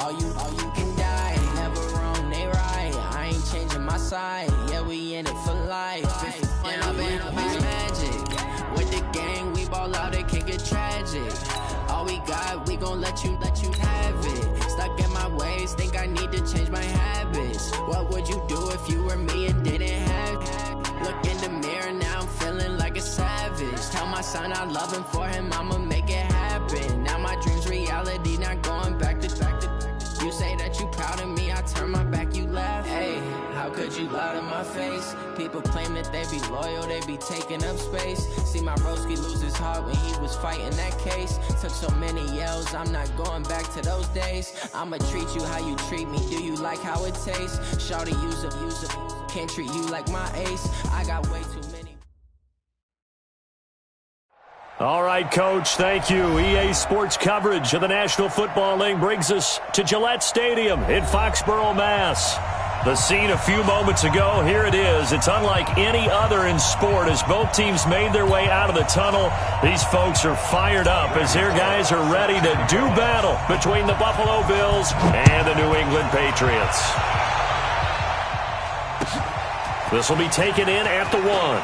All you can die. Never wrong, they right. I ain't changing my side. Yeah, we in it for life. And I've been magic. With the gang, we ball out, it can get tragic. All we got, we gon' let you have it. Stuck in my ways, think I need to change my habits. What would you do if you were me and didn't have it? Look in the mirror, now I'm feeling like a savage. Tell my son I love him, for him I'ma make it happen. Now my dream's reality, not going back to. You say that you proud of me, I turn my back, you laugh. Hey, how could you lie to my face? People claim that they be loyal, they be taking up space. See my broski lose his heart when he was fighting that case. Took so many yells, I'm not going back to those days. I'ma treat you how you treat me, do you like how it tastes? Shawty, use up, can't treat you like my ace. I got way too many. All right, Coach, thank you. EA Sports coverage of the National Football League brings us to Gillette Stadium in Foxborough, Mass. The scene a few moments ago, here it is. It's unlike any other in sport as both teams made their way out of the tunnel. These folks are fired up as their guys are ready to do battle between the Buffalo Bills and the New England Patriots. This will be taken in at the 1.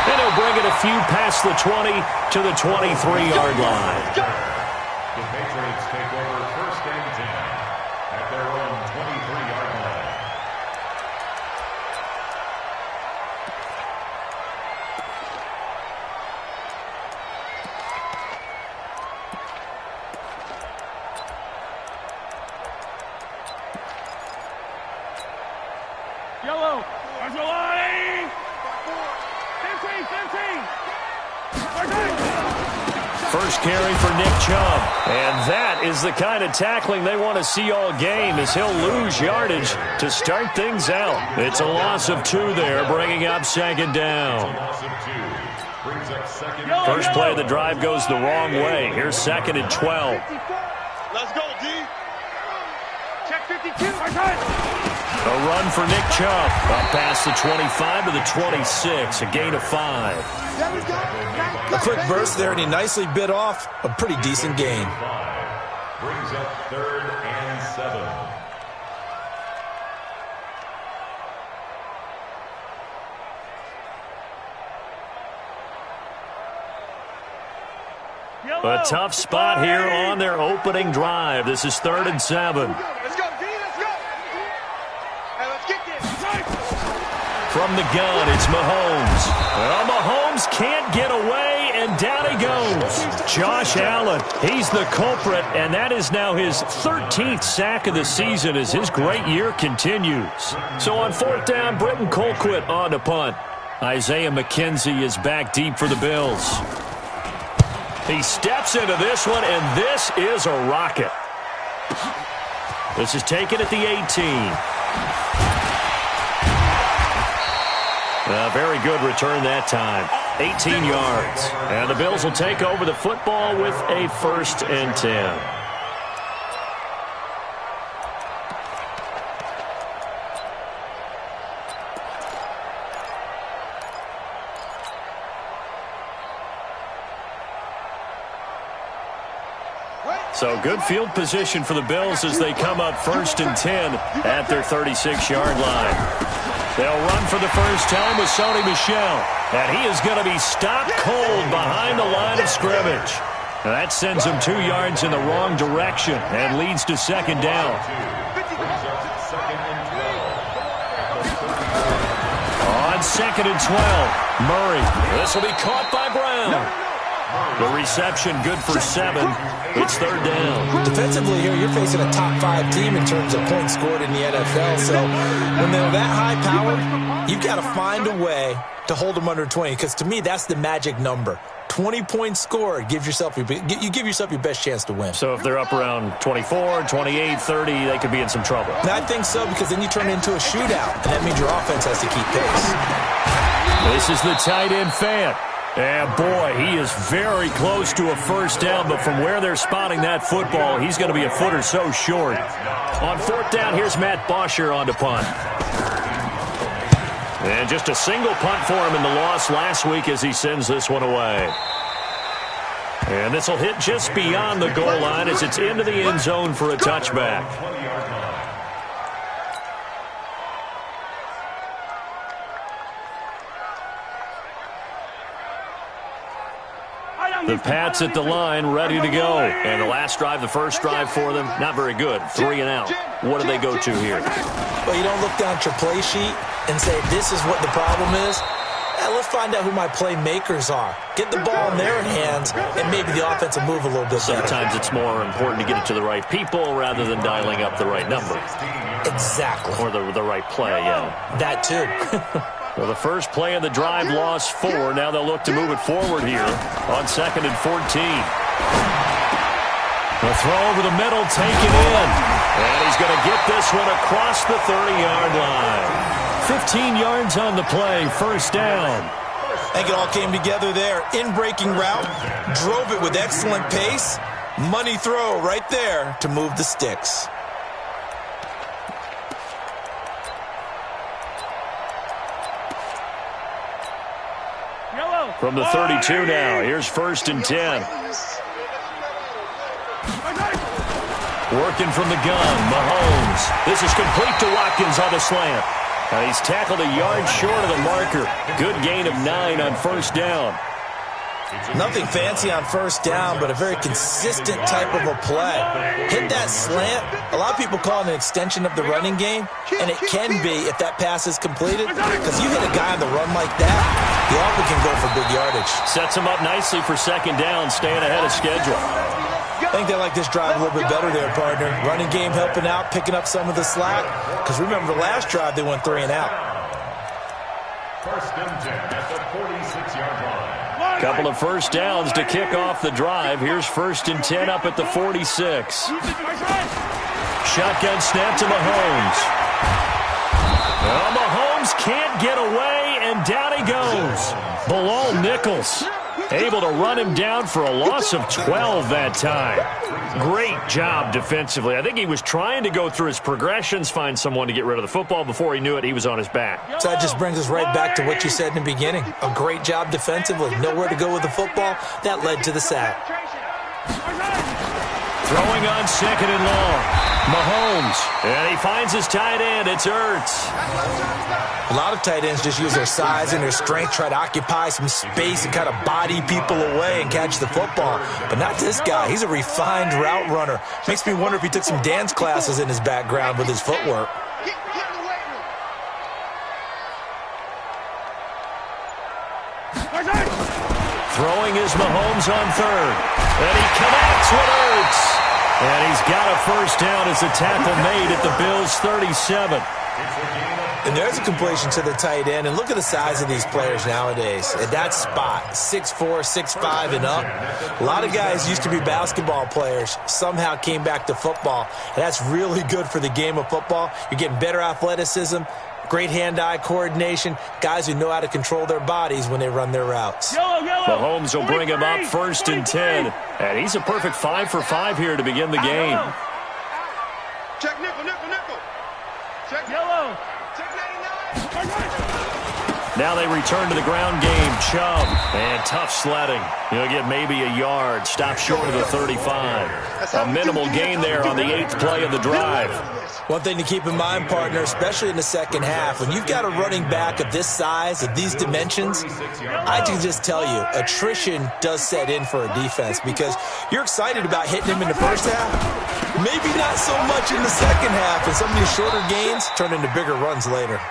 And he'll bring it a few past the 20 to the 23-yard line. The Patriots take over 1st and 10 at their own 23-yard line. Yellow, there's a line! 15! First carry for Nick Chubb. And that is the kind of tackling they want to see all game as he'll lose yardage to start things out. It's a loss of 2 there, bringing up 2nd down. First play of the drive goes the wrong way. Here's 2nd and 12. Let's go, D. Check 52. A run for Nick Chubb. Up past the 25 to the 26. A gain of 5. A quick burst there, and he nicely bit off a pretty decent gain. Brings up 3rd and 7. A tough spot here on their opening drive. This is 3rd and 7. Let's go, D. Let's go. Hey, let's get this. From the gun, it's Mahomes. Well, Mahomes can't get away, and down he goes. Josh Allen, he's the culprit, and that is now his 13th sack of the season as his great year continues. So on 4th down, Britton Colquitt on to punt. Isaiah McKenzie is back deep for the Bills. He steps into this one, and this is a rocket. This is taken at the 18. A very good return that time. 18 yards. And the Bills will take over the football with a 1st and 10. So good field position for the Bills as they come up 1st and 10 at their 36-yard line. They'll run for the first time with Sony Michel. And he is going to be stopped cold behind the line of scrimmage. Now that sends him 2 yards in the wrong direction and leads to 2nd down. On 2nd and 12, Murray. This will be caught by Brown. The reception good for 7. It's 3rd down. Defensively here, you're facing a top 5 team in terms of points scored in the NFL. So when they're that high powered, you've got to find a way to hold them under 20. Because to me, that's the magic number. 20 points scored gives yourself you give yourself your best chance to win. So if they're up around 24, 28, 30, they could be in some trouble. And I think so, because then you turn it into a shootout, and that means your offense has to keep pace. This is the tight end Fant. And boy, he is very close to a first down, but from where they're spotting that football, he's going to be a foot or so short. On 4th down, here's Matt Bosher on to punt. And just a single punt for him in the loss last week as he sends this one away. And this will hit just beyond the goal line as it's into the end zone for a touchback. The Pats at the line, ready to go. And the last drive, the first drive for them, not very good. 3 and out. What do they go to here? Well, you don't look down at your play sheet and say, this is what the problem is. Let's find out who my playmakers are. Get the ball in their hands, and maybe the offense will move a little bit better. Sometimes it's more important to get it to the right people rather than dialing up the right number. Exactly. Or the right play, yeah. That too. Well, the first play of the drive lost 4. Now they'll look to move it forward here on 2nd and 14. The throw over the middle, taken in. And he's going to get this one across the 30-yard line. 15 yards on the play, first down. I think it all came together there. In-breaking route, drove it with excellent pace. Money throw right there to move the sticks. From the 32 now, here's 1st and 10. Working from the gun, Mahomes. This is complete to Watkins on the slant. And he's tackled a yard short of the marker. Good gain of 9 on first down. Nothing fancy on first down, but a very consistent type of a play. Hit that slant. A lot of people call it an extension of the running game, and it can be if that pass is completed, because you hit a guy on the run like that, he often can go for big yardage. Sets him up nicely for second down, staying ahead of schedule. I think they like this drive a little bit better there, partner. Running game helping out, picking up some of the slack, because remember the last drive they went 3 and out. 1st and 10 at the 46-yard line. Couple of first downs to kick off the drive. Here's 1st and 10 up at the 46. Shotgun snap to Mahomes. Well, Mahomes can't get away, and down he goes. Bilal Nichols able to run him down for a loss of 12 that time. Great job defensively. I think he was trying to go through his progressions, find someone to get rid of the football. Before he knew it, he was on his back. So that just brings us right back to what you said in the beginning. A great job defensively. Nowhere to go with the football. That led to the sack. Throwing on 2nd and long. Mahomes. And he finds his tight end. It's Ertz. A lot of tight ends just use their size and their strength, try to occupy some space and kind of body people away and catch the football. But not this guy. He's a refined route runner. Makes me wonder if he took some dance classes in his background with his footwork. Throwing is Mahomes on 3rd. And he connects with Ertz. And he's got a first down as a tackle made at the Bills' 37. And there's a completion to the tight end. And look at the size of these players nowadays. At that spot, 6'4", 6'5", and up. A lot of guys used to be basketball players, somehow came back to football. And that's really good for the game of football. You're getting better athleticism, great hand-eye coordination, guys who know how to control their bodies when they run their routes. Mahomes will bring him up 1st and 10. And he's a perfect 5 for 5 here to begin the game. Check nickel, nickel, nickel. Check yellow. Now they return to the ground game. Chubb and tough sledding. He'll get maybe a yard. Stop short of the 35. A minimal gain there on the 8th play of the drive. One thing to keep in mind, partner, especially in the second half, when you've got a running back of this size, of these dimensions, I can just tell you, attrition does set in for a defense because you're excited about hitting him in the first half. Maybe not so much in the second half, and some of these shorter gains turn into bigger runs later.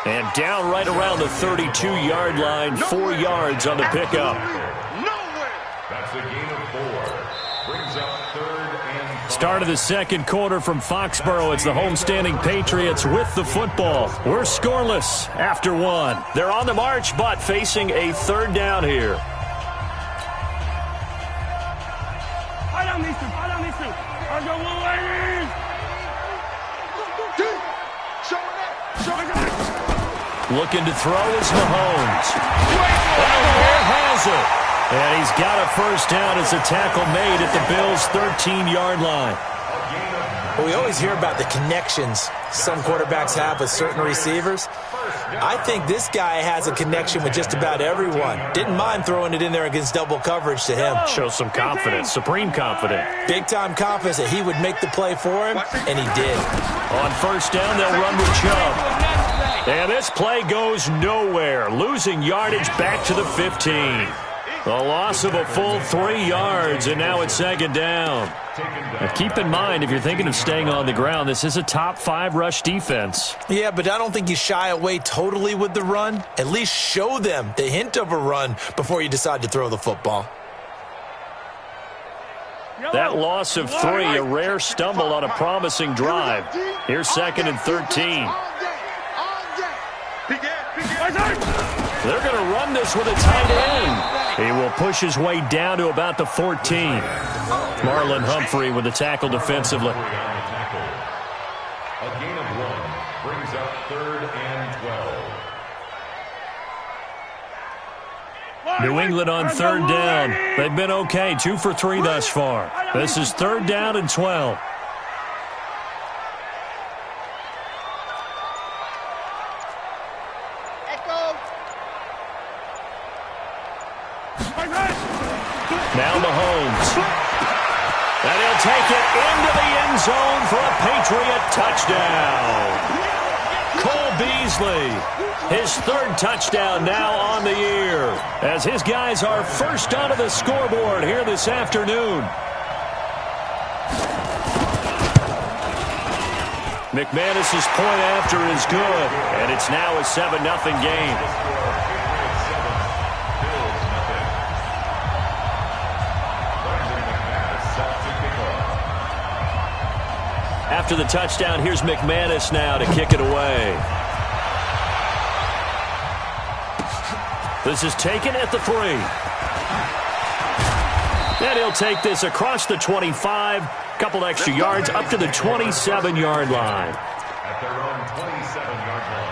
And down right around the 32-yard line, 4 yards on the pickup. That's a gain of 4. Brings up 3rd and 5. Start of the second quarter from Foxborough. It's the homestanding Patriots with the football. We're scoreless after 1. They're on the march, but facing a 3rd down here. Looking to throw is Mahomes. Well, has it. And he's got a first down as a tackle made at the Bills' 13-yard line. A gain of Well, we always hear about the connections some quarterbacks have with certain receivers. I think this guy has a connection with just about everyone. Didn't mind throwing it in there against double coverage to him. Shows some confidence, supreme confidence. Big-time confidence that he would make the play for him, and he did. On first down, they'll run with Chubb. And this play goes nowhere, losing yardage back to the 15. The loss of a full 3 yards, and now it's second down. Now keep in mind, if you're thinking of staying on the ground, this is a top 5 rush defense. Yeah, but I don't think you shy away totally with the run. At least show them the hint of a run before you decide to throw the football. That loss of 3, a rare stumble on a promising drive. Here's second and 13. They're going to run this with a tight end. He will push his way down to about the 14. Marlon Humphrey with the tackle defensively. A gain of 1 brings up 3rd and 12. New England on 3rd down. They've been okay, 2 for 3 thus far. This is 3rd down and 12. Now Mahomes. And he'll take it into the end zone for a Patriot touchdown. Cole Beasley, his 3rd touchdown now on the year, as his guys are first onto the scoreboard here this afternoon. McManus's point after is good, and it's now a 7-0 game. After the touchdown, here's McManus now to kick it away. This is taken at the 3. And he'll take this across the 25, couple extra yards up to the 27-yard line. At their own 27-yard line.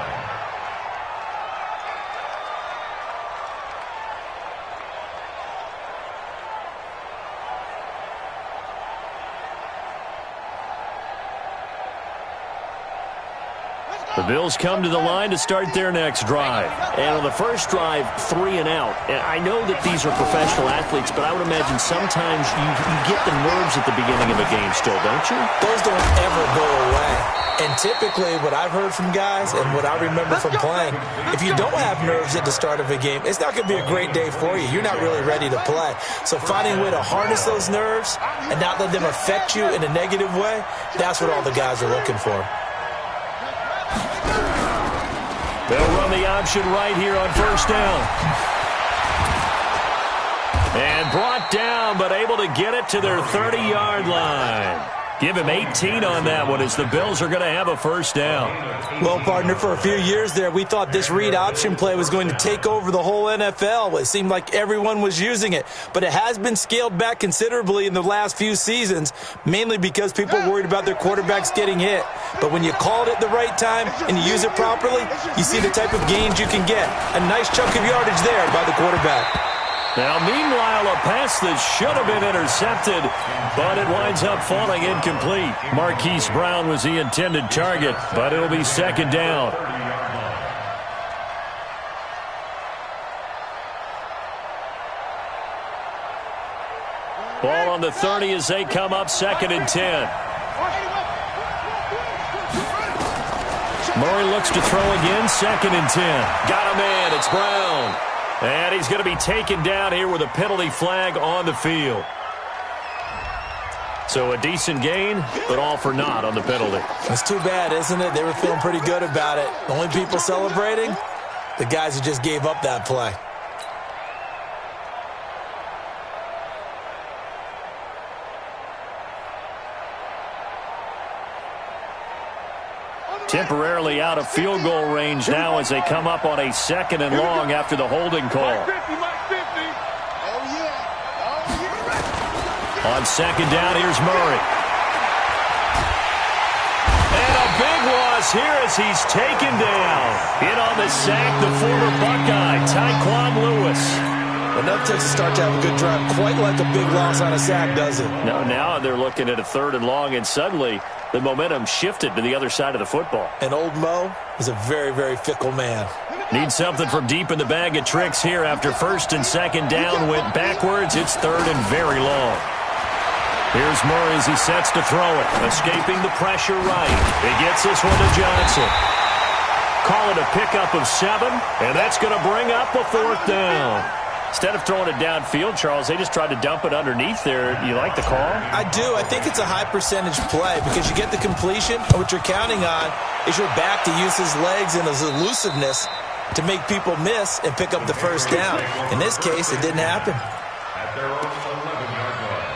The Bills come to the line to start their next drive. And on the first drive, 3 and out. And I know that these are professional athletes, but I would imagine sometimes you get the nerves at the beginning of a game still, don't you? Those don't ever go away. And typically what I've heard from guys and what I remember from playing, if you don't have nerves at the start of a game, it's not going to be a great day for you. You're not really ready to play. So finding a way to harness those nerves and not let them affect you in a negative way, that's what all the guys are looking for. They'll run the option right here on first down. And brought down, but able to get it to their 30-yard line. Give him 18 on that one as the Bills are going to have a first down. Well, partner, for a few years there, we thought this read option play was going to take over the whole NFL. It seemed like everyone was using it. But it has been scaled back considerably in the last few seasons, mainly because people are worried about their quarterbacks getting hit. But when you call it at the right time and you use it properly, you see the type of gains you can get. A nice chunk of yardage there by the quarterback. Now, meanwhile, a pass that should have been intercepted, but it winds up falling incomplete. Marquise Brown was the intended target, but it'll be second down. Ball on the 30 as they come up, 2nd and 10. Murray looks to throw again, 2nd and 10. Got a man, it's Brown. And he's going to be taken down here with a penalty flag on the field. So a decent gain, but all for naught on the penalty. That's too bad, isn't it? They were feeling pretty good about it. The only people celebrating, the guys who just gave up that play. Temporarily out of field goal range now as they come up on a 2nd and long after the holding call. On 2nd down, here's Murray. And a big loss here as he's taken down. In on the sack, the former Buckeye, Tyquan Lewis. Enough to start to have a good drive, quite like a big loss on a sack, does it? No, now they're looking at a 3rd and long, and suddenly the momentum shifted to the other side of the football. And old Mo is a very, very fickle man. Need something from deep in the bag of tricks here after 1st and 2nd down went backwards. It's 3rd and very long. Here's Murray as he sets to throw it. Escaping the pressure right. He gets this one to Johnson. Call it a pickup of 7, and that's going to bring up a 4th down. Instead of throwing it downfield, Charles, they just tried to dump it underneath there. You like the call? I do. I think it's a high percentage play because you get the completion, and what you're counting on is your back to use his legs and his elusiveness to make people miss and pick up the 1st down. In this case, it didn't happen. At their own 11-yard line.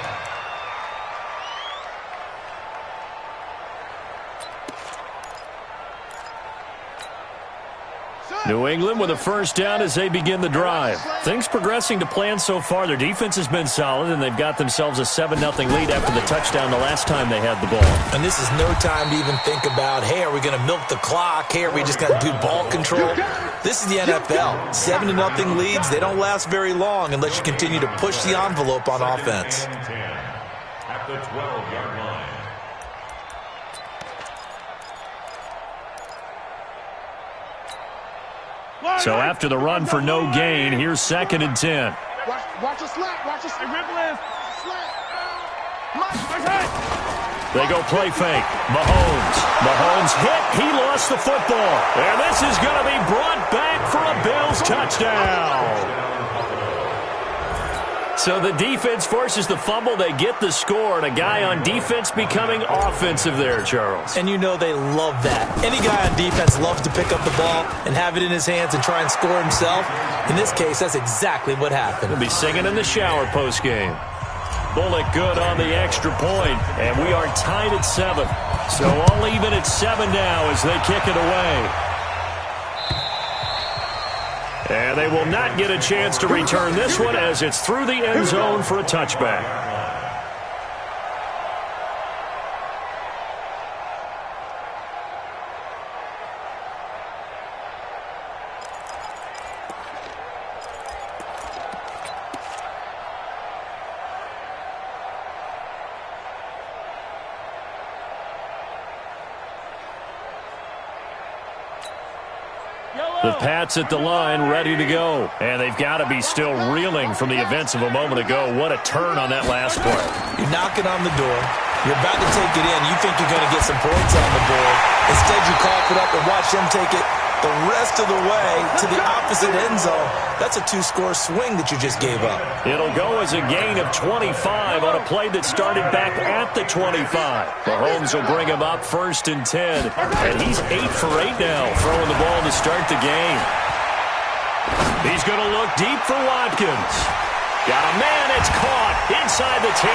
New England with a 1st down as they begin the drive. Things progressing to plan so far. Their defense has been solid, and they've got themselves a 7-0 lead after the touchdown the last time they had the ball. And this is no time to even think about, hey, are we going to milk the clock? Hey, are we just going to do ball control? This is the NFL. 7-0 leads, they don't last very long unless you continue to push the envelope on offense. At the 12-yard line. So after the run for no gain, here's 2nd and 10. Watch the slant. Watch the slant. They go play fake. Mahomes hit. He lost the football. And this is going to be brought back for a Bills touchdown. So the defense forces the fumble. They get the score, and a guy on defense becoming offensive there, Charles. And you know they love that. Any guy on defense loves to pick up the ball and have it in his hands and try and score himself. In this case, that's exactly what happened. He'll be singing in the shower postgame. Bullock good on the extra point, and we are tied at 7. So all even at 7 now as they kick it away. And they will not get a chance to return this one as it's through the end zone for a touchback. The Pats at the line, ready to go. And they've got to be still reeling from the events of a moment ago. What a turn on that last play. You're knocking on the door. You're about to take it in. You think you're going to get some points on the board. Instead, you cough it up and watch them take it the rest of the way to the opposite end zone. That's a 2-score swing that you just gave up. It'll go as a gain of 25 on a play that started back at the 25. Mahomes will bring him up 1st and 10. And he's 8 for 8 now, throwing the ball to start the game. He's going to look deep for Watkins. Got a man, it's caught inside the 10.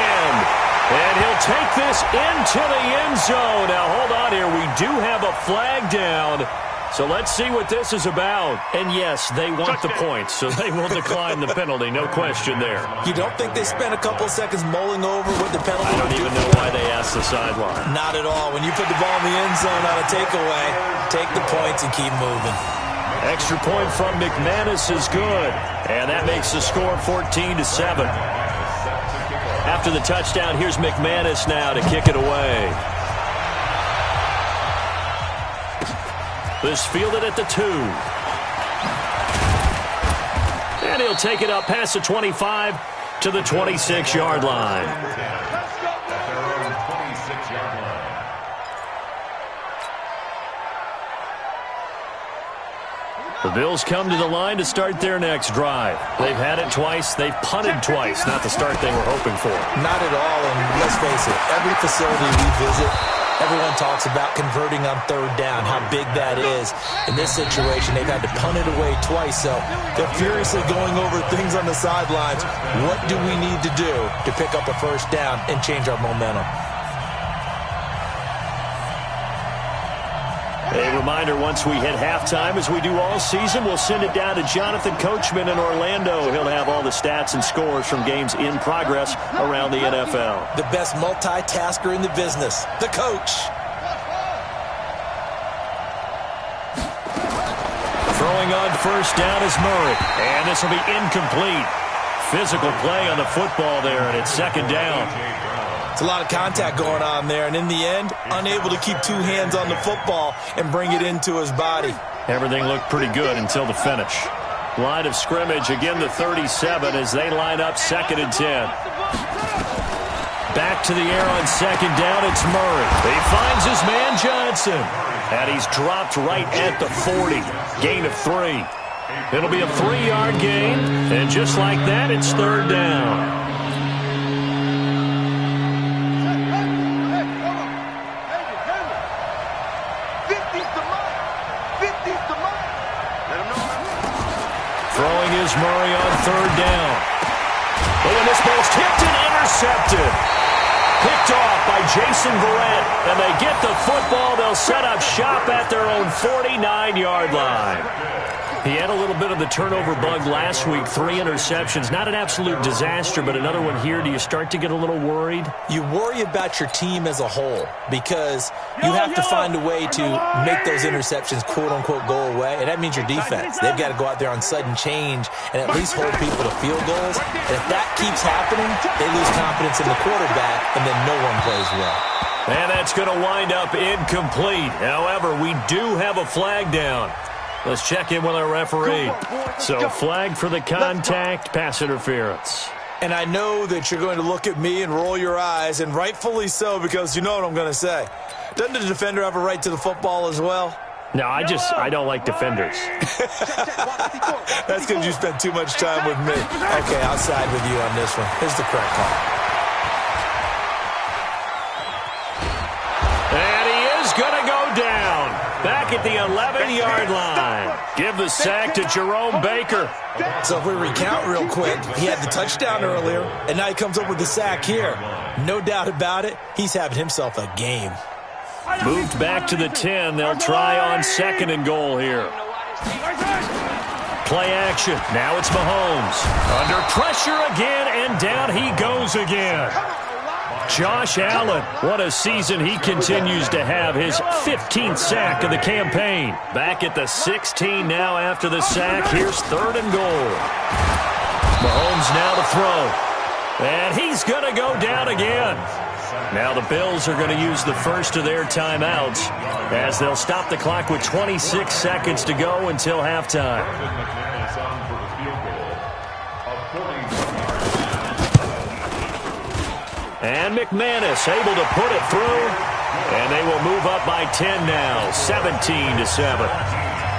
And he'll take this into the end zone. Now, hold on here. We do have a flag down. So let's see what this is about. And yes, they want the points, so they will decline the penalty. No question there. You don't think they spent a couple seconds mulling over what the penalty I don't even know why they asked the sideline. Not at all. When you put the ball in the end zone on a takeaway, take the points and keep moving. Extra point from McManus is good. And that makes the score 14-7. After the touchdown, here's McManus now to kick it away. This fielded at the 2. And he'll take it up past the 25 to the 26-yard line. The Bills come to the line to start their next drive. They've had it twice. They've punted twice. Not the start they were hoping for. Not at all, and let's face it, every facility we visit, everyone talks about converting on 3rd down, how big that is. In this situation, they've had to punt it away twice, so they're furiously going over things on the sidelines. What do we need to do to pick up a 1st down and change our momentum? A reminder, once we hit halftime, as we do all season, we'll send it down to Jonathan Coachman in Orlando. He'll have all the stats and scores from games in progress around the NFL. The best multitasker in the business, the coach. Throwing on 1st down is Murray, and this will be incomplete. physical play on the football there, and it's second down. It's a lot of contact going on there, and in the end, unable to keep two hands on the football and bring it into his body. Everything looked pretty good until the finish. Line of scrimmage, again the 37 as they line up 2nd and 10. Back to the air on second down, it's Murray. He finds his man Johnson, and he's dropped right at the 40. Gain of 3. It'll be a 3-yard gain, and just like that, it's 3rd down. Throwing is Murray on 3rd down. Oh, and this ball's tipped and intercepted. Picked off by Jason Verrett, and they get the football. They'll set up shop at their own 49-yard line. He had a little bit of the turnover bug last week, 3 interceptions. Not an absolute disaster, but another one here. Do you start to get a little worried? You worry about your team as a whole because you have to find a way to make those interceptions, quote-unquote, go away, and that means your defense. They've got to go out there on sudden change and at least hold people to field goals. And if that keeps happening, they lose confidence in the quarterback, and then no one plays well. And that's going to wind up incomplete. However, we do have a flag down. Let's check in with our referee. So, flag for the contact, pass interference. And I know that you're going to look at me and roll your eyes, and rightfully so, because you know what I'm going to say. Doesn't the defender have a right to the football as well? No, I don't like defenders. That's because you spent too much time with me. Okay, I'll side with you on this one. Here's the correct call. And he is going to go down. Back at the 11-yard line. Give the sack to Jerome Baker. So if we recount real quick, he had the touchdown earlier, and now he comes up with the sack here. No doubt about it, he's having himself a game. Moved back to the 10. They'll try on 2nd and goal here. Play action. Now it's Mahomes. Under pressure again, and down he goes again. Josh Allen, what a season he continues to have. His 15th sack of the campaign. Back at the 16 now after the sack. Here's 3rd and goal. Mahomes now to throw. And he's going to go down again. Now the Bills are going to use the first of their timeouts as they'll stop the clock with 26 seconds to go until halftime. And McManus able to put it through. And they will move up by 10 now, 17-7.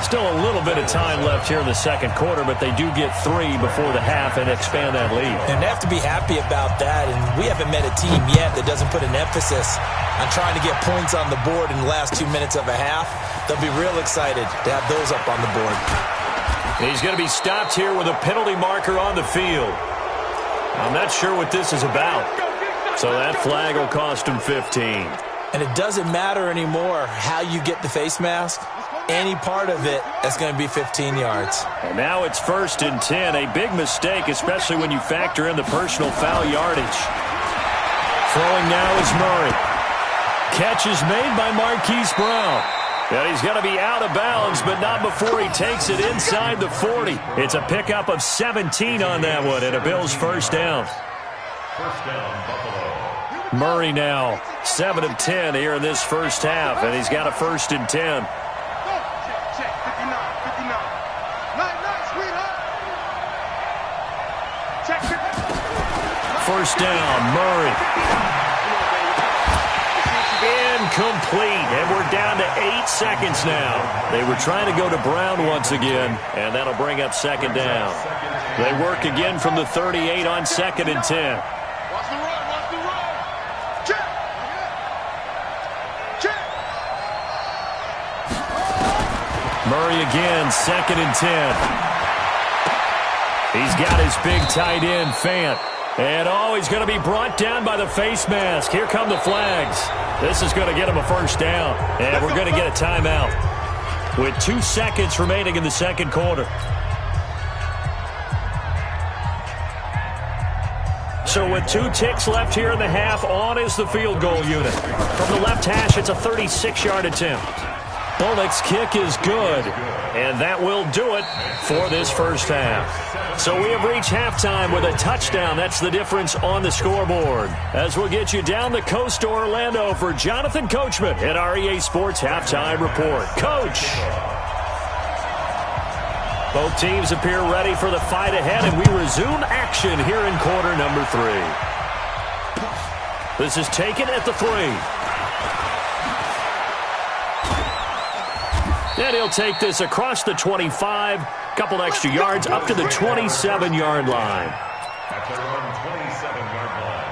Still a little bit of time left here in the second quarter, but they do get 3 before the half and expand that lead. And they have to be happy about that. And we haven't met a team yet that doesn't put an emphasis on trying to get points on the board in the last 2 minutes of a half. They'll be real excited to have those up on the board. He's going to be stopped here with a penalty marker on the field. I'm not sure what this is about. So that flag will cost him 15. And it doesn't matter anymore how you get the face mask. Any part of it, that's going to be 15 yards. And now it's 1st and 10. A big mistake, especially when you factor in the personal foul yardage. Throwing now is Murray. Catch is made by Marquise Brown. And he's going to be out of bounds, but not before he takes it inside the 40. It's a pickup of 17 on that one, and a Bills first down. First down, Buffalo. Murray now 7 of 10 here in this first half, and he's got a 1st and 10. First down, Murray. Incomplete, and we're down to 8 seconds now. They were trying to go to Brown once again, and that'll bring up 2nd down. They work again from the 38 on 2nd and 10. Watch the run, watch the run. Check. Check. Murray again, 2nd and 10. He's got his big tight end, Fant. And he's going to be brought down by the face mask. Here come the flags. This is going to get him a first down. And we're going to get a timeout with 2 seconds remaining in the second quarter. So with 2 ticks left here in the half, on is the field goal unit. From the left hash, it's a 36-yard attempt. Bullock's kick is good. And that will do it for this first half. So we have reached halftime with a touchdown. That's the difference on the scoreboard. As we'll get you down the coast to Orlando for Jonathan Coachman at our EA Sports Halftime Report. Coach! Both teams appear ready for the fight ahead, and we resume action here in quarter number 3. This is taken at the 3. And he'll take this across the 25, couple extra yards up to the 27-yard line. At their own 27-yard line.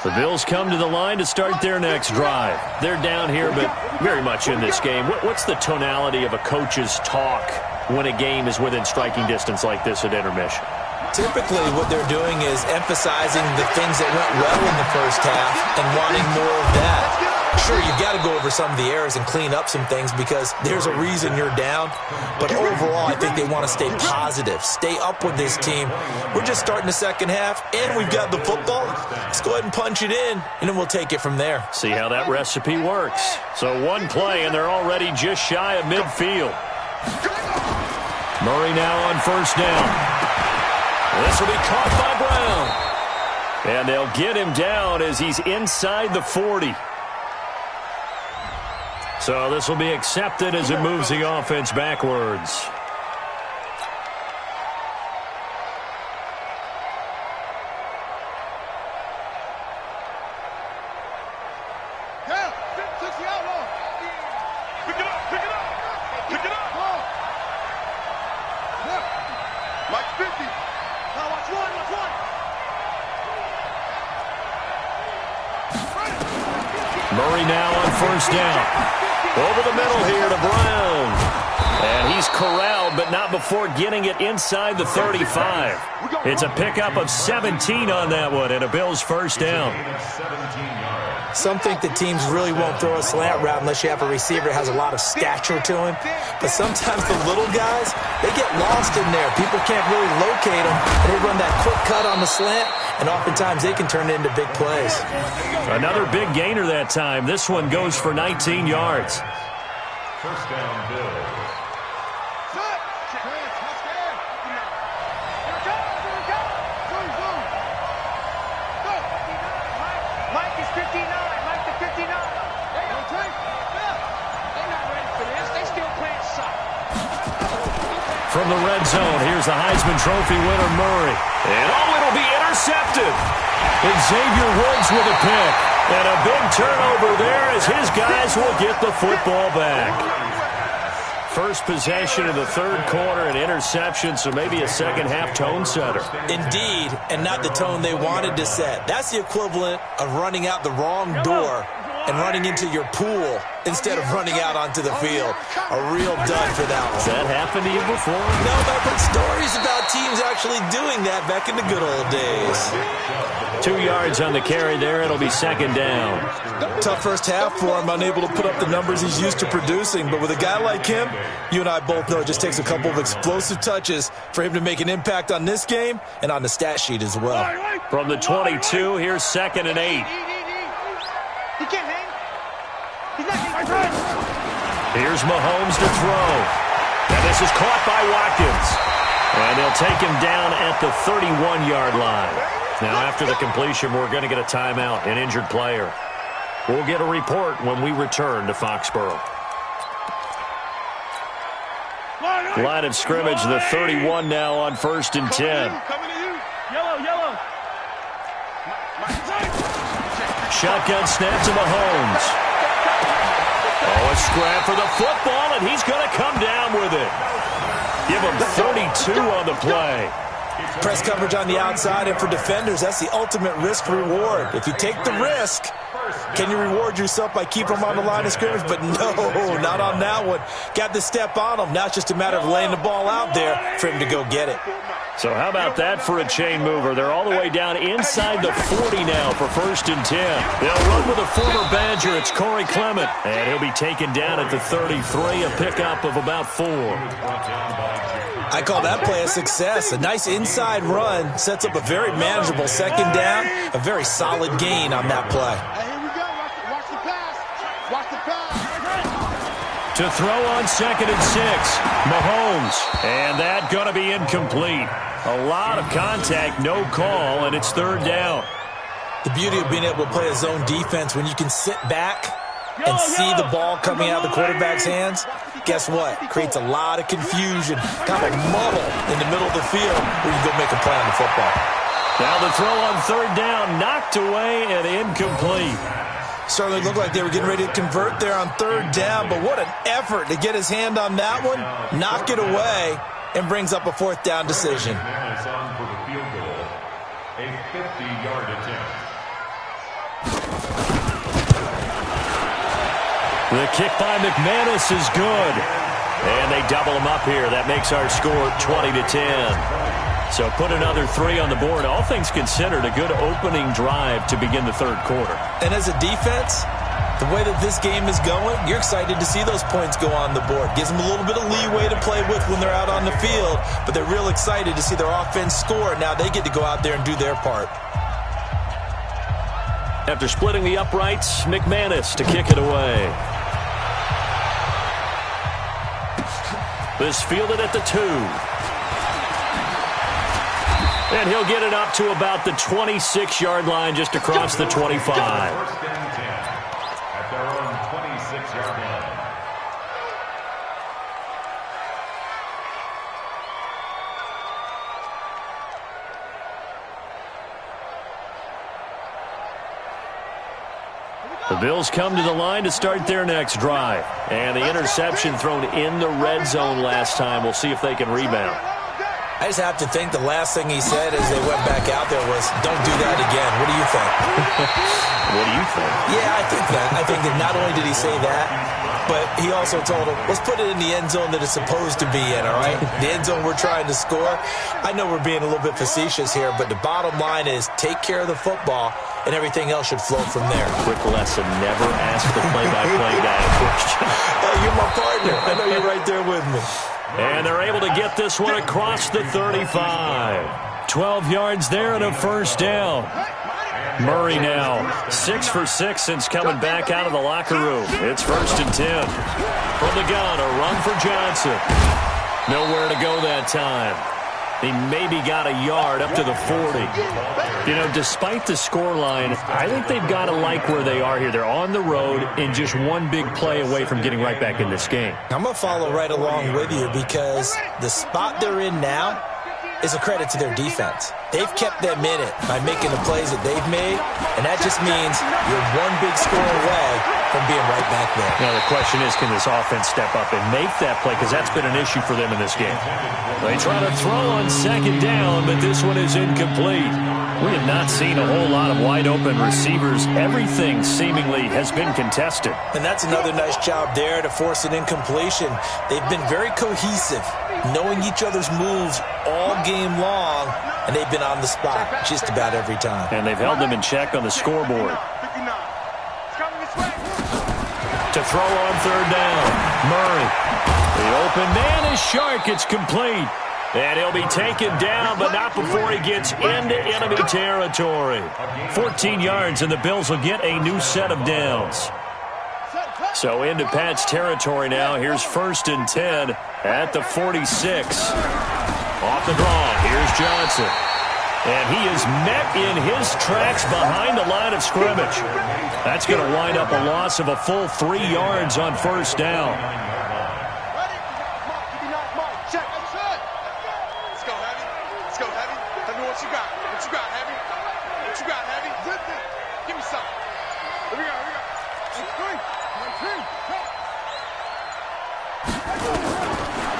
The Bills come to the line to start their next drive. They're down here, but very much in this game. What's the tonality of a coach's talk when a game is within striking distance like this at intermission? Typically, what they're doing is emphasizing the things that went well in the first half and wanting more of that. Sure, you've got to go over some of the errors and clean up some things because there's a reason you're down. But overall, I think they want to stay positive, stay up with this team. We're just starting the second half, and we've got the football. Let's go ahead and punch it in, and then we'll take it from there. See how that recipe works. So one play, and they're already just shy of midfield. Murray now on first down. This will be caught by Brown. And they'll get him down as he's inside the 40. So this will be accepted as it moves the offense backwards. Murray now on first down. Over the middle here to Brown. And he's corralled, but not before getting it inside the 35. It's a pickup of 17 on that one and a Bills first down. Some think that teams really won't throw a slant route unless you have a receiver that has a lot of stature to him. But sometimes the little guys, they get lost in there. People can't really locate them. They run that quick cut on the slant, and oftentimes they can turn it into big plays. Another big gainer that time. This one goes for 19 yards. First down, Bills. From the red zone, here's the Heisman Trophy winner, Murray. And it'll be intercepted. Xavier Woods with a pick. And a big turnover there as his guys will get the football back. First possession of the third quarter, an interception, so maybe a second-half tone setter. Indeed, and not the tone they wanted to set. That's the equivalent of running out the wrong door and running into your pool instead of running out onto the field. A real dud for that one. Has that happened to you before? No, but I've heard stories about teams actually doing that back in the good old days. 2 yards on the carry there. It'll be second down. Tough first half for him, unable to put up the numbers he's used to producing. But with a guy like him, you and I both know it just takes a couple of explosive touches for him to make an impact on this game and on the stat sheet as well. From the 22, here's second and 8. He can't hang. He's not Here's Mahomes to throw. And this is caught by Watkins. And they'll take him down at the 31-yard line. Now, after the completion, we're going to get a timeout, an injured player. We'll get a report when we return to Foxborough. Line of scrimmage, the 31 now on first and 10. Yellow. Shotgun snap to Mahomes. Oh, a scrap for the football, and he's going to come down with it. Give him 32 on the play. Press coverage on the outside, and for defenders, that's the ultimate risk-reward. If you take the risk, can you reward yourself by keeping them on the line of scrimmage? But no, not on that one. Got the step on him. Now it's just a matter of laying the ball out there for him to go get it. So how about that for a chain mover? They're all the way down inside the 40 now for first and 10. They'll run with a former Badger. It's Corey Clement. And he'll be taken down at the 33, a pickup of about 4. I call that play a success. A nice inside run sets up a very manageable second down. A very solid gain on that play. Hey, here we go. Watch the pass. Watch the pass. To throw on 2nd and 6. Mahomes. And that going to be incomplete. A lot of contact, no call, and it's 3rd down. The beauty of being able to play a zone defense when you can sit back and see the ball coming out of the quarterback's hands, guess what? Creates a lot of confusion, kind of a muddle in the middle of the field where you go make a play on the football. Now the throw on 3rd down, knocked away and incomplete. Certainly looked like they were getting ready to convert there on 3rd down, but what an effort to get his hand on that one, knock it away, and brings up a 4th down decision. McManus on for the field goal, a 50-yard attempt. The kick by McManus is good. And they double him up here. That makes our score 20-10. So put another 3 on the board. All things considered, a good opening drive to begin the 3rd quarter. And as a defense, the way that this game is going, you're excited to see those points go on the board. Gives them a little bit of leeway to play with when they're out on the field, but they're real excited to see their offense score. Now they get to go out there and do their part. After splitting the uprights, McManus to kick it away. This fielded at the 2. And he'll get it up to about the 26-yard line, just across the 25. 1st and 10 at their own 26-yard line. The Bills come to the line to start their next drive. And the interception thrown in the red zone last time. We'll see if they can rebound. I just have to think the last thing he said as they went back out there was, don't do that again. What do you think? What do you think? Yeah, I think that. I think that not only did he say that, but he also told him, let's put it in the end zone that it's supposed to be in, all right? The end zone we're trying to score. I know we're being a little bit facetious here, but the bottom line is take care of the football, and everything else should flow from there. Quick lesson, never ask the play-by-play guy a question. Hey, you're my partner. I know you're right there with me. And they're able to get this one across the 35. 12 yards there and a 1st down. Murray now 6 for 6 since coming back out of the locker room. It's 1st and 10. From the gun, a run for Johnson. Nowhere to go that time. He maybe got a yard up to the 40. You know, despite the scoreline, I think they've got to like where they are here. They're on the road and just one big play away from getting right back in this game. I'm going to follow right along with you because the spot they're in now is a credit to their defense. They've kept them in it by making the plays that they've made, and that just means you're one big score away from being right back there. Now, the question is, can this offense step up and make that play? Because that's been an issue for them in this game. They try to throw on 2nd down, but this one is incomplete. We have not seen a whole lot of wide-open receivers. Everything seemingly has been contested. And that's another nice job there to force an incompletion. They've been very cohesive, knowing each other's moves all game long, and they've been on the spot just about every time. And they've held them in check on the scoreboard. To throw on 3rd down, Murray. The open man is Shark. It's complete. And he'll be taken down, but not before he gets into enemy territory. 14 yards, and the Bills will get a new set of downs. So into Pat's territory now. Here's 1st and 10 at the 46. Off the draw, here's Johnson. And he is met in his tracks behind the line of scrimmage. That's going to wind up a loss of a full 3 yards on 1st down.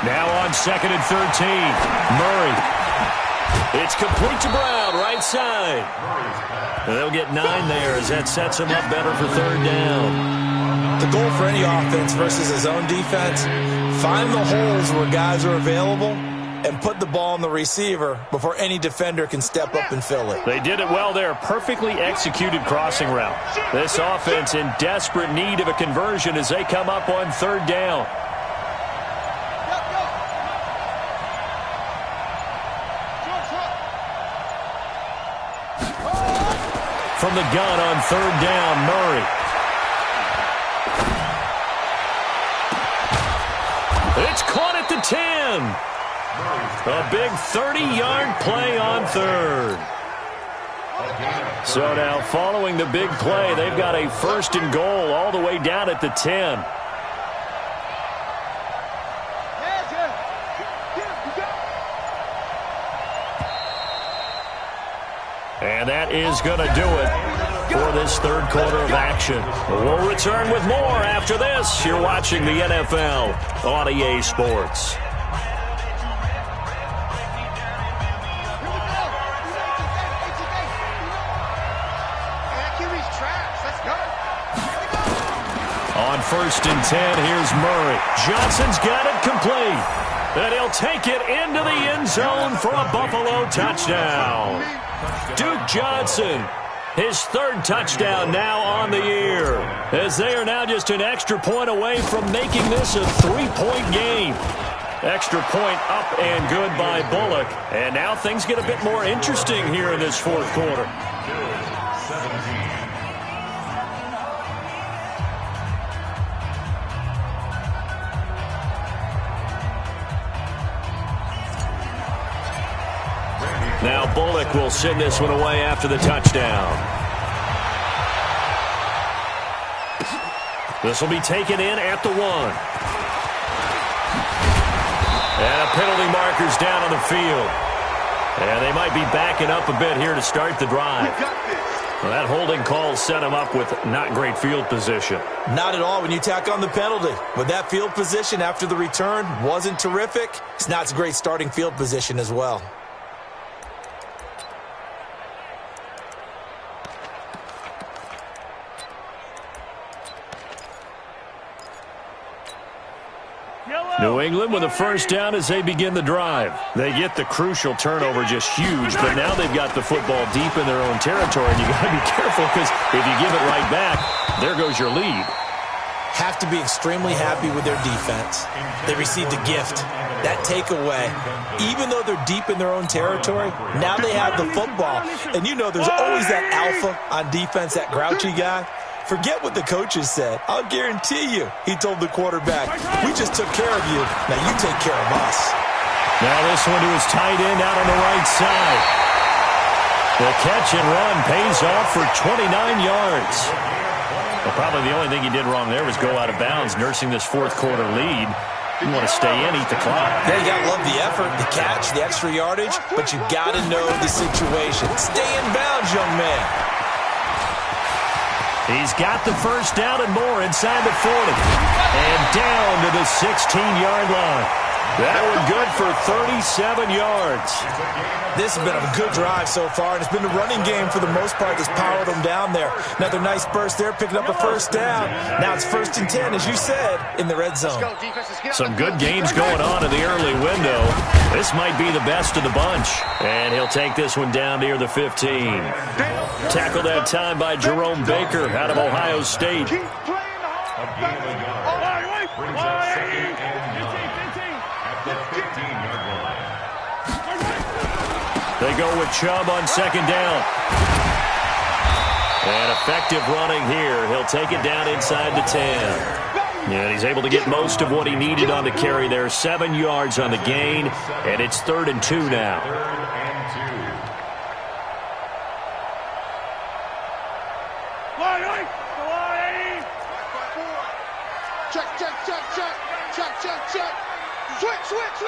Now on 2nd and 13, Murray. It's complete to Brown, right side. And they'll get 9 there as that sets him up better for 3rd down. The goal for any offense versus his own defense, find the holes where guys are available and put the ball on the receiver before any defender can step up and fill it. They did it well there. Perfectly executed crossing route. This offense in desperate need of a conversion as they come up on 3rd down. From the gun on 3rd down, Murray. It's caught at the 10. A big 30-yard play on third. So now following the big play, they've got a first and goal all the way down at the 10. And that is going to do it for this third quarter of action. We'll return with more after this. You're watching the NFL on EA Sports. On first and 10, here's Murray. Johnson's got it complete. And he'll take it into the end zone for a Buffalo touchdown. Duke Johnson, his third touchdown now on the year, as they are now just an extra point away from making this a three-point game. Extra point up and good by Bullock. And now things get a bit more interesting here in this fourth quarter. Now Bullock will send this one away after the touchdown. This will be taken in at the 1. And a penalty marker's down on the field. And they might be backing up a bit here to start the drive. Well, that holding call set him up with not great field position. Not at all when you tack on the penalty. With that field position after the return wasn't terrific. It's not a great starting field position as well. New England with a first down as they begin the drive. They get the crucial turnover, just huge, but now they've got the football deep in their own territory, and you got to be careful because if you give it right back, there goes your lead. Have to be extremely happy with their defense. They received a gift. That takeaway, even though they're deep in their own territory, now they have the football. And you know there's always that alpha on defense, that grouchy guy. Forget what the coaches said. I'll guarantee you, he told the quarterback, we just took care of you. Now you take care of us. Now this one to his tight end out on the right side. The catch and run pays off for 29 yards. Well, probably the only thing he did wrong there was go out of bounds, nursing this fourth quarter lead. You want to stay in, eat the clock. Yeah, you got to love the effort, the catch, the extra yardage, but you got to know the situation. Stay in bounds, young man. He's got the first down and more inside the 40. And down to the 16-yard line. That one good for 37 yards. This has been a good drive so far, and it's been the running game for the most part that's powered them down there. Another nice burst there, picking up a first down. Now it's first and 10, as you said, in the red zone. Some good games going on in the early window. This might be the best of the bunch. And he'll take this one down near the 15. Tackled that time by Jerome Baker out of Ohio State. They go with Chubb on second down. And effective running here. He'll take it down inside the 10. And he's able to get most of what he needed on the carry there. 7 yards on the gain. And it's 3rd and 2 now. Check. Switch.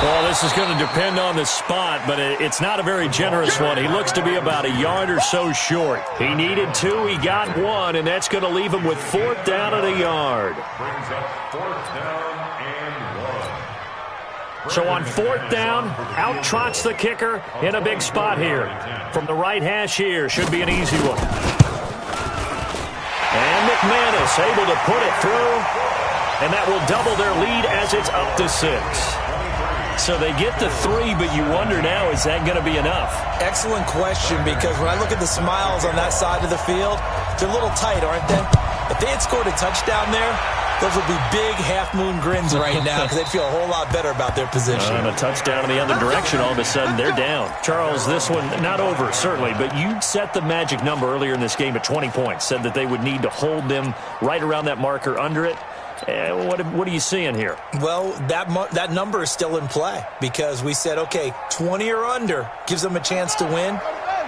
Well, this is going to depend on the spot, but it's not a very generous one. He looks to be about a yard or so short. He needed 2, he got 1, and that's going to leave him with 4th down and a yard. Brings up 4th down and 1. So on 4th down, out trots the kicker in a big spot here. From the right hash here, should be an easy one. And McManus able to put it through, and that will double their lead as it's up to 6. So they get to 3, but you wonder now, is that going to be enough? Excellent question, because when I look at the smiles on that side of the field, they're a little tight, aren't they? If they had scored a touchdown there, those will be big half-moon grins right now because they'd feel a whole lot better about their position. And a touchdown in the other direction, all of a sudden they're down. Charles, this one not over, certainly, but you set the magic number earlier in this game at 20 points, said that they would need to hold them right around that marker under it. What are you seeing here? Well, that number is still in play because we said, okay, 20 or under gives them a chance to win.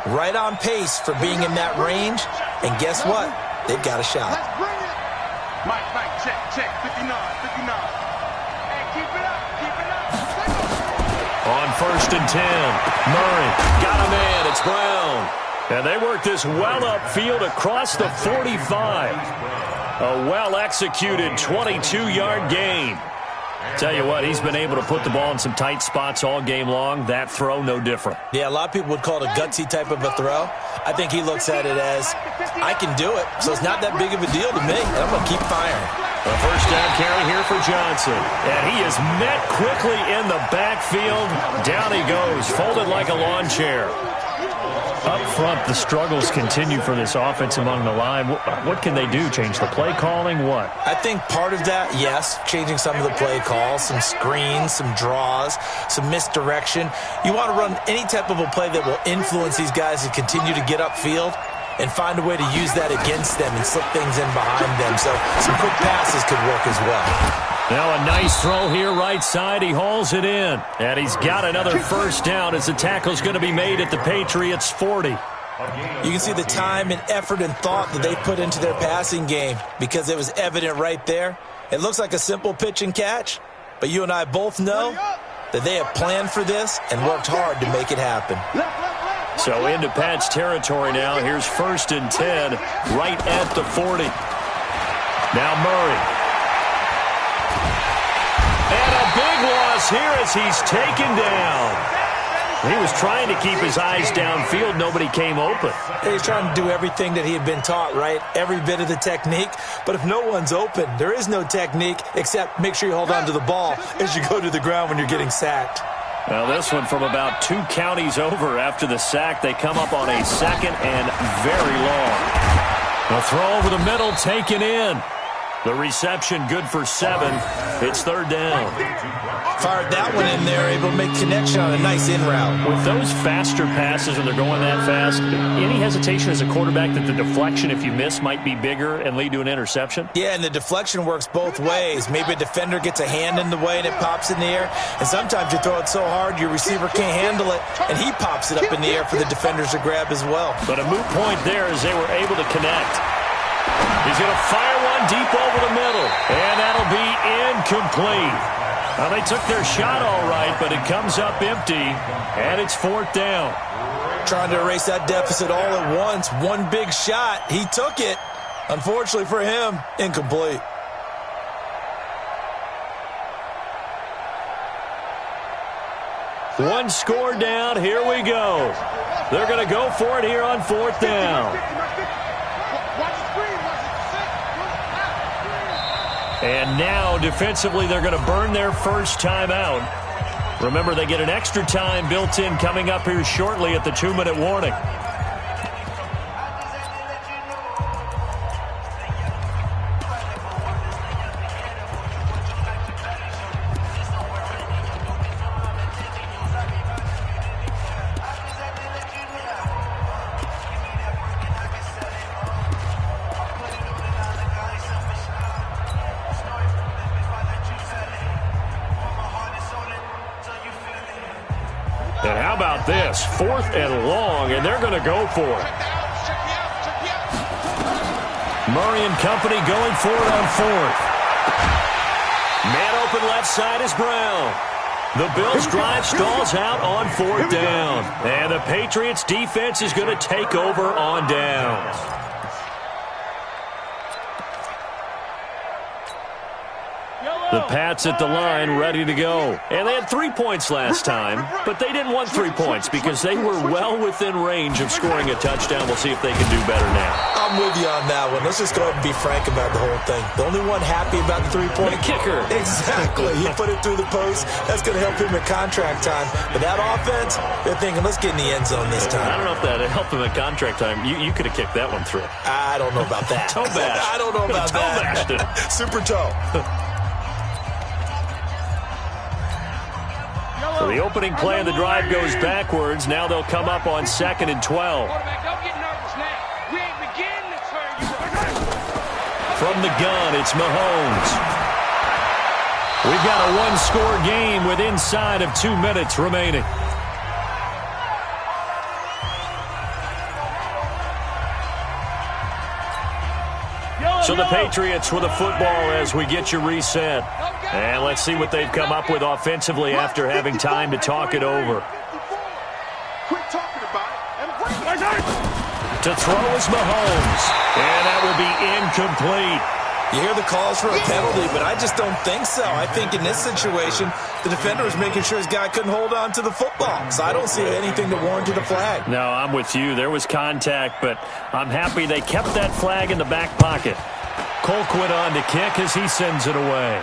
Right on pace for being in that range. And guess what? They've got a shot. Mike, check, 59. Hey, keep it up. On 1st and 10, Murray got a man. It's Brown. And they work this well upfield across the 45. A well-executed 22-yard gain. Tell you what, he's been able to put the ball in some tight spots all game long. That throw, no different. Yeah, a lot of people would call it a gutsy type of a throw. I think he looks at it as, I can do it, so it's not that big of a deal to me, and I'm going to keep firing. A first down carry here for Johnson. And he is met quickly in the backfield. Down he goes, folded like a lawn chair. Up front, the struggles continue for this offense among the line. What can they do? Change the play calling? What? I think part of that, yes, changing some of the play calls, some screens, some draws, some misdirection. You want to run any type of a play that will influence these guys to continue to get upfield and find a way to use that against them and slip things in behind them. So some quick passes could work as well. Now a nice throw here right side. He hauls it in. And he's got another first down as the tackle's going to be made at the Patriots 40. You can see the time and effort and thought that they put into their passing game because it was evident right there. It looks like a simple pitch and catch, but you and I both know that they have planned for this and worked hard to make it happen. So into Pat's territory now. Here's 1st and 10 right at the 40. Now Murray. And a big loss here as he's taken down. He was trying to keep his eyes downfield. Nobody came open. He's trying to do everything that he had been taught, right? Every bit of the technique. But if no one's open, there is no technique except make sure you hold on to the ball as you go to the ground when you're getting sacked. Well, this one from about 2 counties over after the sack. They come up on a 2nd and very long. A throw over the middle taken in. The reception good for 7. It's 3rd down. Fired that one in there, able to make connection on a nice in route. With those faster passes and they're going that fast, any hesitation as a quarterback that the deflection, if you miss, might be bigger and lead to an interception? Yeah, and the deflection works both ways. Maybe a defender gets a hand in the way and it pops in the air. And sometimes you throw it so hard your receiver can't handle it, and he pops it up in the air for the defenders to grab as well. But a moot point there as they were able to connect. He's going to fire one deep over the middle, and that'll be incomplete. Well, they took their shot all right, but it comes up empty, and it's 4th down. Trying to erase that deficit all at once. One big shot. He took it. Unfortunately for him, incomplete. One score down. Here we go. They're going to go for it here on 4th down. And now, defensively, they're going to burn their first time out. Remember, they get an extra time built in coming up here shortly at the 2-minute warning. And how about this? 4th and long, and they're going to go for it. Murray and company going for it on 4th. Man open left side is Brown. The Bills drive stalls out on 4th down. And the Patriots defense is going to take over on downs. The Pats at the line, ready to go. And they had 3 points last time, but they didn't want 3 points because they were well within range of scoring a touchdown. We'll see if they can do better now. I'm with you on that one. Let's just go ahead and be frank about the whole thing. The only one happy about the 3-point kicker. Exactly. He put it through the post. That's going to help him at contract time. But that offense, they're thinking, let's get in the end zone this time. I don't know if that helped him at contract time. You could have kicked that one through. I don't know about that. Toe bash. I don't know about that. Toe bashed it. Super toe. So the opening play of the drive goes backwards. Now they'll come up on 2nd and 12. From the gun, it's Mahomes. We've got a one-score game with inside of 2 minutes remaining. So the Patriots with a football as we get you reset. And let's see what they've come up with offensively after having time to talk it over. To throw is Mahomes. And that will be incomplete. You hear the calls for a penalty, but I just don't think so. I think in this situation, the defender was making sure his guy couldn't hold on to the football. So I don't see anything to warrant a flag. No, I'm with you. There was contact, but I'm happy they kept that flag in the back pocket. Colquitt on to kick as he sends it away.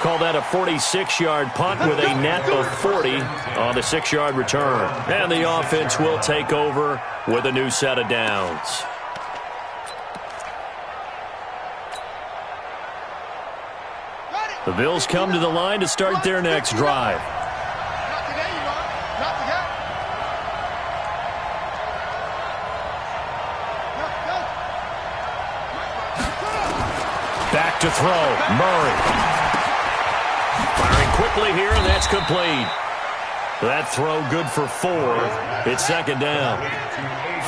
Call that a 46-yard punt with a net of 40 on the 6-yard return. And the offense will take over with a new set of downs. The Bills come to the line to start their next drive. Back to throw, Murray. Firing quickly here, and that's complete. That throw good for 4. It's 2nd down.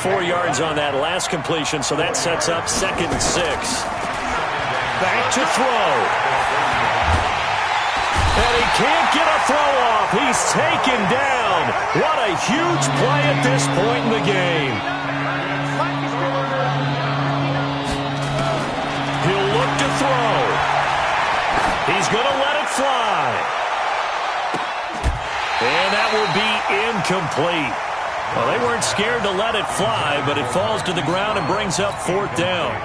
4 yards on that last completion, so that sets up 2nd and 6. Back to throw. And he can't get a throw off. He's taken down. What a huge play at this point in the game. He'll look to throw. He's going to let it fly. And that will be incomplete. Well, they weren't scared to let it fly, but it falls to the ground and brings up 4th down.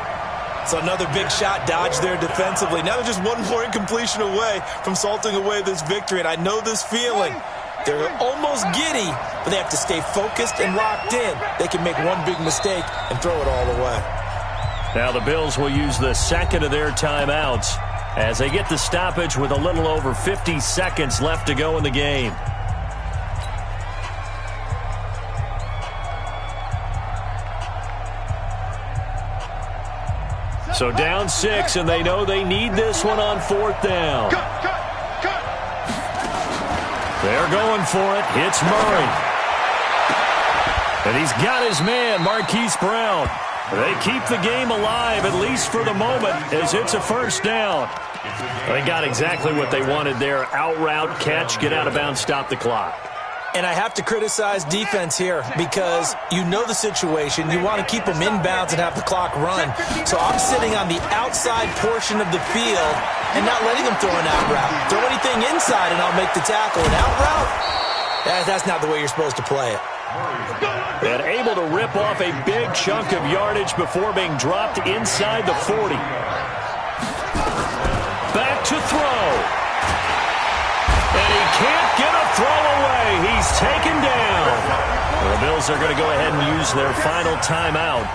So another big shot dodged there defensively. Now they're just one more incompletion away from salting away this victory. And I know this feeling. They're almost giddy, but they have to stay focused and locked in. They can make one big mistake and throw it all away. Now the Bills will use the 2nd of their timeouts as they get the stoppage with a little over 50 seconds left to go in the game. So down 6, and they know they need this one on 4th down. They're going for it. It's Murray. And he's got his man, Marquise Brown. They keep the game alive, at least for the moment, as it's a 1st down. They got exactly what they wanted there. Out route, catch, get out of bounds, stop the clock. And I have to criticize defense here because you know the situation. You want to keep them inbounds and have the clock run. So I'm sitting on the outside portion of the field and not letting them throw an out route. Throw anything inside and I'll make the tackle. An out route? That's not the way you're supposed to play it. And able to rip off a big chunk of yardage before being dropped inside the 40. Back to throw. And he can't get a throw away. He's taken down. The Bills are going to go ahead and use their final timeout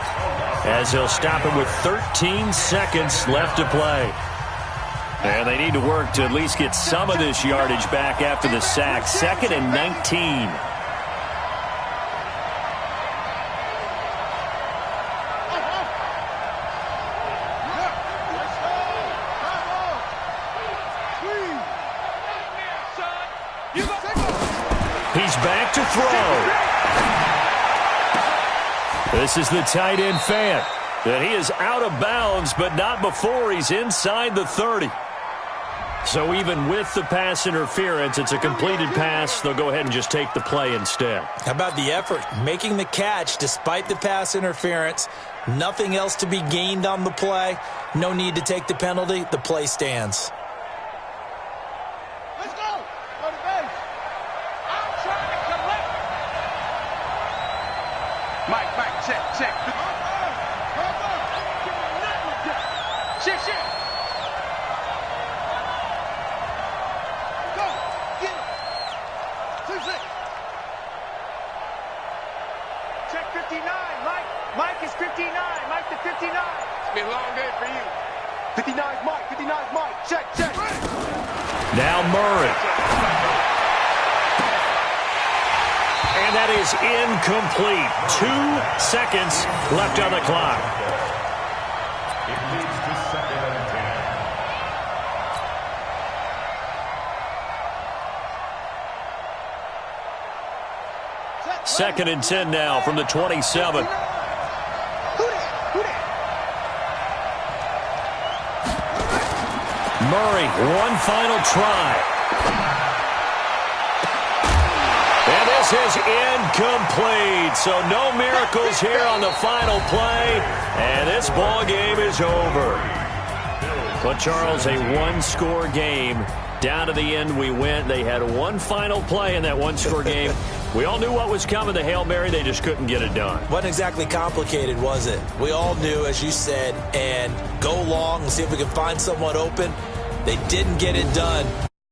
as they'll stop it with 13 seconds left to play. And they need to work to at least get some of this yardage back after the sack. 2nd and 19. He's back to throw. This is the tight end Fant. And he is out of bounds, but not before he's inside the 30. So even with the pass interference, it's a completed pass. They'll go ahead and just take the play instead. How about the effort? Making the catch despite the pass interference. Nothing else to be gained on the play. No need to take the penalty. The play stands. Let's go. Go to base. I'm trying to collect. Mike, check. Shit. Go. Get it. 2-6. Check 59, Mike. Mike is 59. Mike to 59. It's been a long day for you. 59's Mike. 59's Mike. Check. Now Murray. And that is incomplete. 2 seconds left on the clock. It leads to 2nd and 10. 2nd and 10 now from the 27. Murray, one final try. And this is incomplete. So no miracles here on the final play. And this ball game is over. But Charles, a one-score game. Down to the end we went. They had one final play in that one-score game. We all knew what was coming, the Hail Mary. They just couldn't get it done. Wasn't exactly complicated, was it? We all knew, as you said, and go long and see if we can find someone open. They didn't get it done.